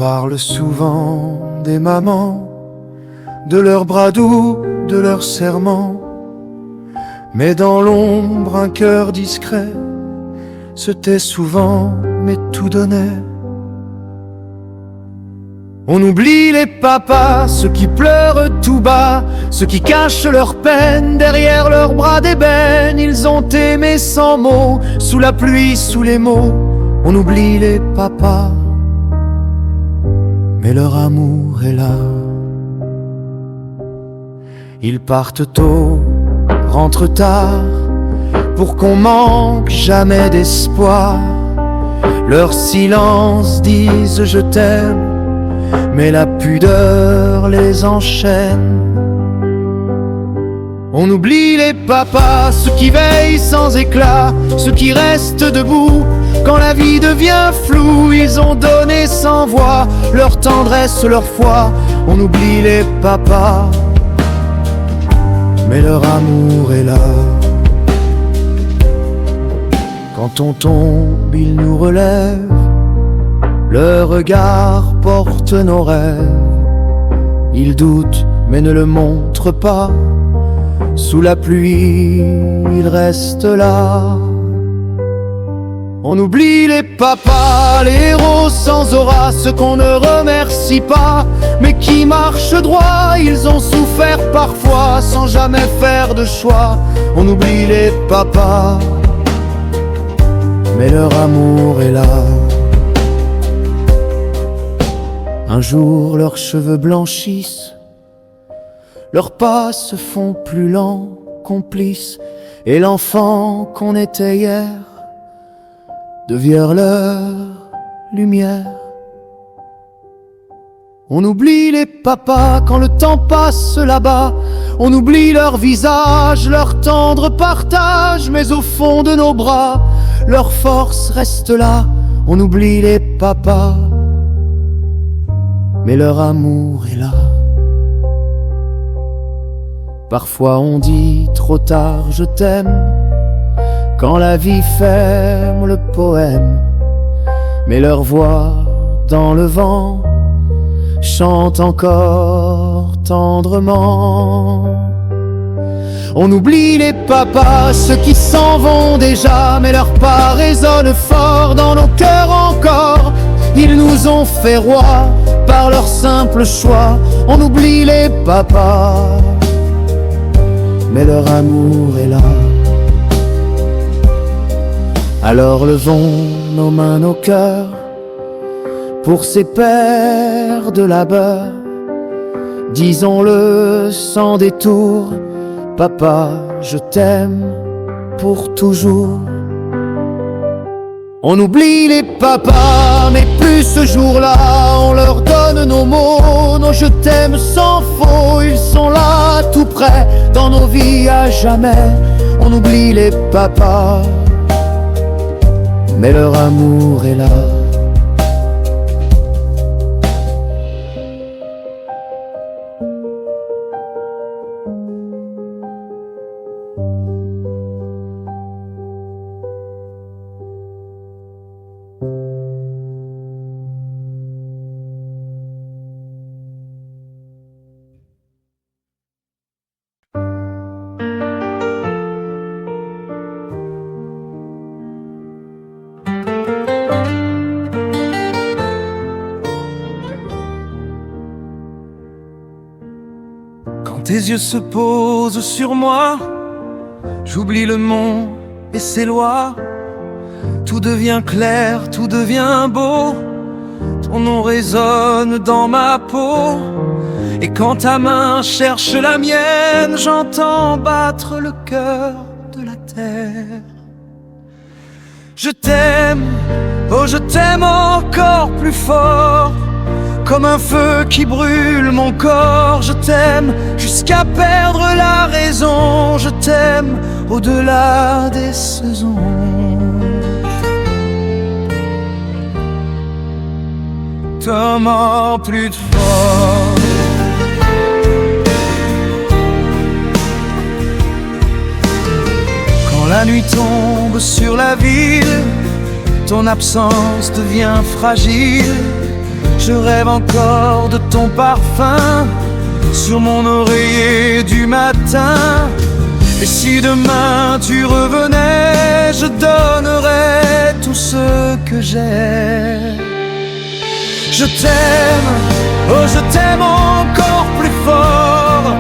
parle souvent des mamans, de leurs bras doux, de leurs serments, mais dans l'ombre un cœur discret se tait souvent, mais tout donnait. On oublie les papas, ceux qui pleurent tout bas, ceux qui cachent leur peine derrière leurs bras d'ébène. Ils ont aimé sans mots, sous la pluie, sous les mots. On oublie les papas, mais leur amour est là. Ils partent tôt, rentrent tard, pour qu'on manque jamais d'espoir. Leurs silences disent je t'aime, mais la pudeur les enchaîne. On oublie les papas, ceux qui veillent sans éclat, ceux qui restent debout quand la vie devient floue. Ils ont donné sans voix leur tendresse, leur foi. On oublie les papas, mais leur amour est là. Quand on tombe, ils nous relèvent, leur regard porte nos rêves. Ils doutent mais ne le montrent pas, sous la pluie ils restent là. On oublie les papas, les héros sans aura, ceux qu'on ne remercie pas, mais qui marchent droit. Ils ont souffert parfois sans jamais faire de choix. On oublie les papas, mais leur amour est là. Un jour leurs cheveux blanchissent, leurs pas se font plus lents, complices, et l'enfant qu'on était hier devient leur lumière. On oublie les papas quand le temps passe là-bas. On oublie leur visage, leur tendre partage, mais au fond de nos bras, leur force reste là. On oublie les papas, mais leur amour est là. Parfois on dit trop tard je t'aime, quand la vie ferme le poème, mais leur voix dans le vent chante encore tendrement. On oublie les papas, ceux qui s'en vont déjà, mais leur pas résonne fort dans nos cœurs encore. Ils nous ont fait rois par leur simple choix. On oublie les papas, mais leur amour est là. Alors levons nos mains, nos cœurs, pour ces pères de labeur. Disons-le sans détour, papa, je t'aime pour toujours. On oublie les papas, mais plus ce jour-là, on leur donne nos mots, nos je t'aime sans faux. Ils sont là, tout près, dans nos vies à jamais. On oublie les papas, mais leur amour est là. Tes yeux se posent sur moi, j'oublie le monde et ses lois. Tout devient clair, tout devient beau, ton nom résonne dans ma peau. Et quand ta main cherche la mienne, j'entends battre le cœur de la terre. Je t'aime, oh je t'aime encore plus fort, comme un feu qui brûle mon corps. Je t'aime jusqu'à perdre la raison. Je t'aime au-delà des saisons. Tellement plus de force. Quand la nuit tombe sur la ville, ton absence devient fragile. Je rêve encore de ton parfum sur mon oreiller du matin. Et si demain tu revenais, je donnerais tout ce que j'ai. Je t'aime, oh je t'aime encore plus fort,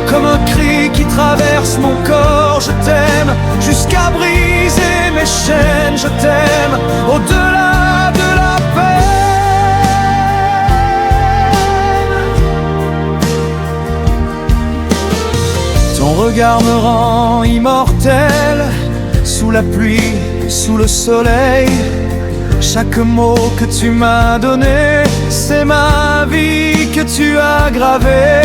comme un cri qui traverse mon corps. Je t'aime jusqu'à briser mes chaînes. Je t'aime au-delà de la peine. Ton regard me rend immortel, sous la pluie, sous le soleil. Chaque mot que tu m'as donné, c'est ma vie que tu as gravée.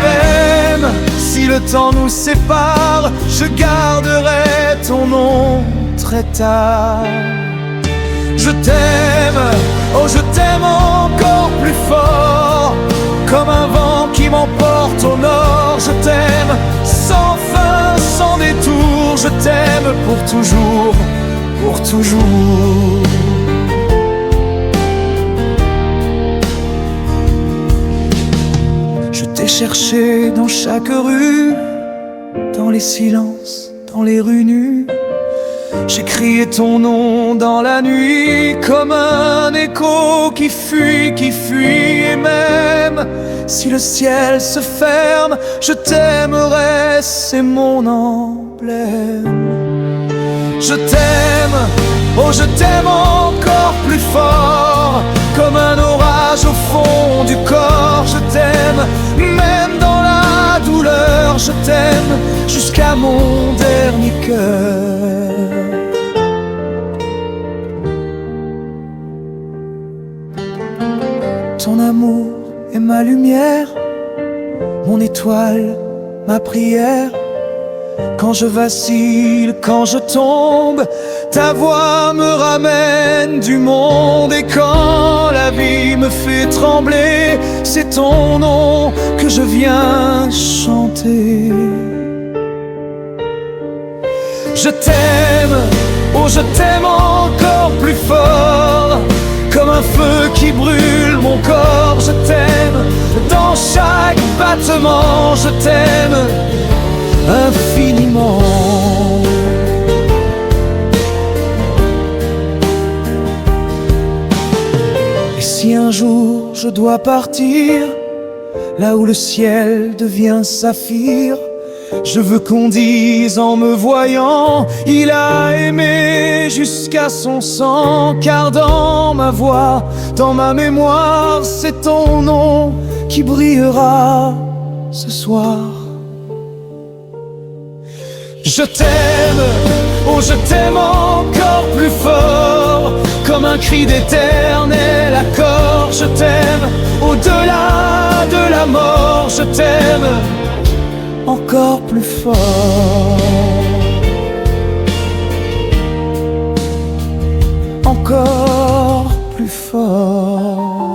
Même si le temps nous sépare, je garderai ton nom très tard. Je t'aime, oh je t'aime encore plus fort, comme un vent qui m'emporte au nord. Je t'aime sans fin, sans détour. Je t'aime pour toujours, pour toujours. Je t'ai cherché dans chaque rue, dans les silences, dans les rues nues. J'ai crié ton nom dans la nuit, comme un écho qui fuit, qui fuit. Et même si le ciel se ferme, je t'aimerai, c'est mon emblème. Je t'aime, oh je t'aime encore plus fort, comme un orage au fond du corps. Je t'aime, même dans la douleur. Je t'aime jusqu'à mon dernier cœur. Ton amour est ma lumière, mon étoile, ma prière. Quand je vacille, quand je tombe, ta voix me ramène du monde. Et quand la vie me fait trembler, c'est ton nom que je viens chanter. Je t'aime, oh je t'aime encore plus fort, comme un feu qui brûle mon corps. Je t'aime dans chaque battement. Je t'aime infiniment. Et si un jour je dois partir, là où le ciel devient saphir, je veux qu'on dise en me voyant, il a aimé jusqu'à son sang. Car dans ma voix, dans ma mémoire, c'est ton nom qui brillera ce soir. Je t'aime, oh je t'aime encore plus fort, comme un cri d'éternel accord. Je t'aime au-delà de la mort. Je t'aime encore plus fort, encore plus fort.